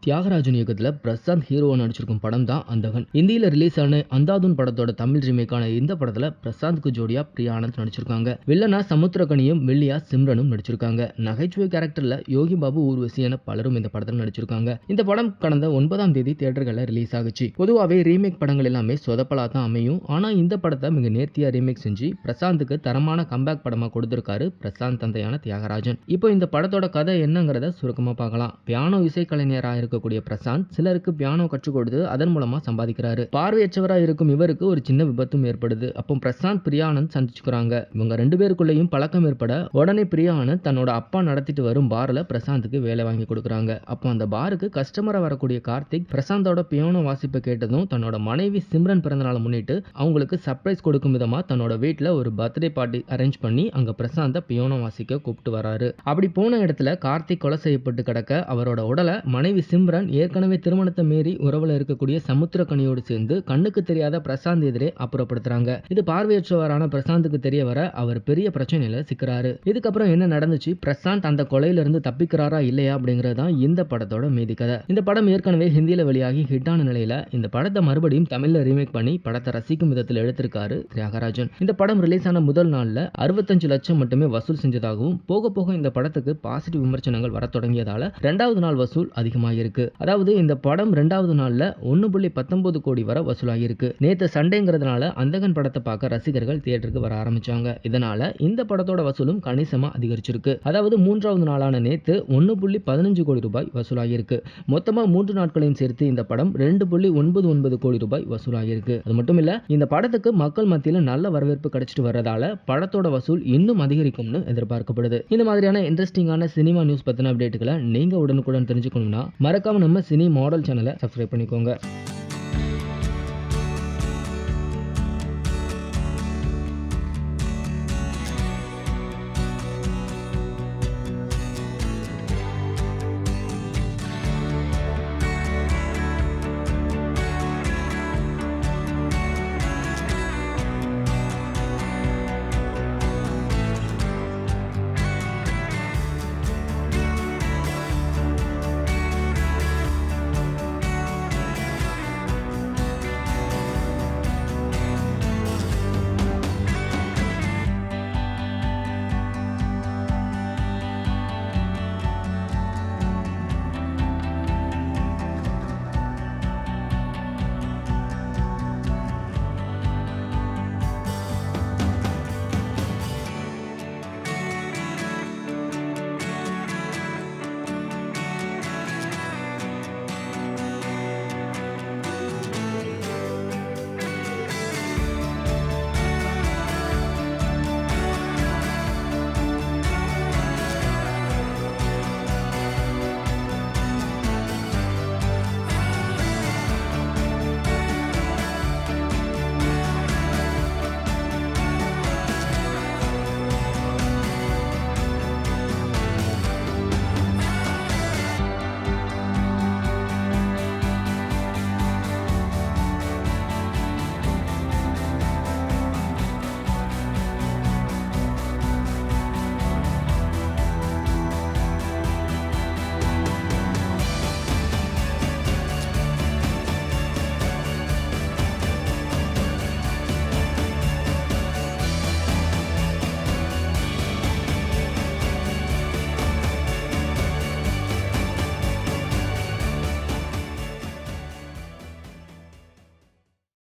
தியாகராஜன் இயக்கத்துல பிரசாந்த் ஹீரோவா நடிச்சிருக்கும் படம் தான் அந்தகன். இந்தியில ரிலீஸ் ஆன அந்தாதுன் படத்தோட தமிழ் ரீமேக்கான இந்த படத்துல பிரசாந்த்க்கு ஜோடியா பிரியா ஆனந்த் நடிச்சிருக்காங்க. வில்லனா சமுத்திரகனியும் வில்லியா சிம்ரனும் நடிச்சிருக்காங்க. நகைச்சுவை கேரக்டர்ல யோகி பாபு, ஊர்வசி என பலரும் இந்த படத்துல நடிச்சிருக்காங்க. இந்த படம் கடந்த 9ஆம் தேதி தியேட்டர்கள்ல ரிலீஸ் ஆகுச்சு. பொதுவாவே ரீமேக் படங்கள் எல்லாமே சொதப்பலா தான் அமையும். ஆனா இந்த படத்தை மிக நேர்த்தியா ரீமேக் செஞ்சு பிரசாந்துக்கு தரமான கம்பேக் படமா கொடுத்திருக்காரு பிரசாந்த் தந்தையான தியாகராஜன். இப்போ இந்த படத்தோட கதை என்னங்கறத சுருக்கமா பார்க்கலாம். பியானோ இசைக்கலைஞரா இருக்கக்கூடிய பிரசாந்த் சிலருக்கு பியானோ கற்றுக் கொடுத்து அதன் மூலமா சம்பாதிக்கிறாரு. பார்வையற்றவரா இருக்கும் இவருக்கு ஒரு சின்ன விபத்தும் ஏற்படுது. அப்போ பிரசாந்த் பிரியா ஆனந்த் சந்திச்சுக்கிறாங்க. இவங்க 2 பேருக்குள்ளேயும் பழக்கம் ஏற்பட உடனே பிரியா ஆனந்த் தன்னோட அப்பா நடத்திட்டு வரும் பார்ல பிரசாந்துக்கு வேலை வாங்கி கொடுக்குறாங்க. அப்போ அந்த பாருக்கு கஸ்டமரா வரக்கூடிய கார்த்திக் பிரசாந்தோட பியானோ வாசிப்பை கேட்டதும் தன்னோட மனைவி சிம்ரன் பிறந்தநாளை முன்னிட்டு அவங்களுக்கு சர்ப்ரைஸ் கொடுக்கும் விதமா தன்னோட வீட்டுல ஒரு பர்த்டே பார்ட்டி அரேஞ்ச் பண்ணி அங்க பிரசாந்த பியானோ வாசிக்க கூப்பிட்டு வராரு. அப்படி போன இடத்துல கார்த்திக் கொலை செய்யப்பட்டு கிடக்க அவரோட உடலை மனைவி சிம்ரன் ஏற்கனவே திருமணத்தை மீறி உறவுல இருக்கக்கூடிய சமுத்திரகனியோடு சேர்ந்து கண்ணுக்கு தெரியாத பிரசாந்த் எதிரே அப்புறப்படுத்துறாங்க. இது பார்வையற்றவரான பிரசாந்துக்கு தெரிய வர அவர் பெரிய பிரச்சனையில சிக்கிறாரு. இதுக்கப்புறம் என்ன நடந்துச்சு, பிரசாந்த் அந்த கொலையில இருந்து தப்பிக்கிறாரா இல்லையா அப்படிங்கறதுதான் இந்த படத்தோட மீதி கதை. இந்த படம் ஏற்கனவே ஹிந்தியில வெளியாகி ஹிட்டான நிலையில இந்த படத்தை மறுபடியும் தமிழ்ல ரீமேக் பண்ணி படத்தை ரசிக்கும் விதத்தில் எடுத்திருக்காரு தியாகராஜன். இந்த படம் ரிலீஸ் ஆன முதல் நாள்ல 65 லட்சம் மட்டுமே வசூல் செஞ்சதாகவும் போக போக இந்த படத்துக்கு பாசிட்டிவ் விமர்சனங்கள் வர தொடங்கியதால 2வது நாள் வசூல் அதிகமாகிருக்கு. அதாவது இந்த படம் 2வது நாள்ல 1.19 கோடி வரை வசூலாகிருக்கு. நேத்து சண்டேங்கிறதுனால அந்தகன் படத்தை பார்க்க ரசிகர்கள் தியேட்டருக்கு வர ஆரம்பிச்சாங்க. இதனால இந்த படத்தோட வசூலும் கணிசமா அதிகரிச்சிருக்கு. அதாவது 3வது நாளான நேத்து 1.15 கோடி ரூபாய் வசூலாகிருக்கு. மொத்தமா 3 நாட்களையும் சேர்த்து இந்த படம் 2.99 கோடி ரூபாய் வசூலாகிருக்கு. அது மட்டும் இல்ல, இந்த படத்துக்கு மக்கள் மத்தியில நல்ல வரவேற்பு கிடைச்சிட்டு வர்றதால படத்தோட வசூல் இன்னும் அதிகரிக்கும்னு எதிர்பார்க்கப்படுது. இந்த மாதிரியான இன்ட்ரெஸ்டிங்கான சினிமா நியூஸ் பத்தின அப்டேட்டுகளை நீங்க உடனுக்குடன் தெரிஞ்சுக்கணும்னா மறக்காம நம்ம சினி மாடல் சேனலை சப்ஸ்கிரைப் பண்ணிக்கோங்க.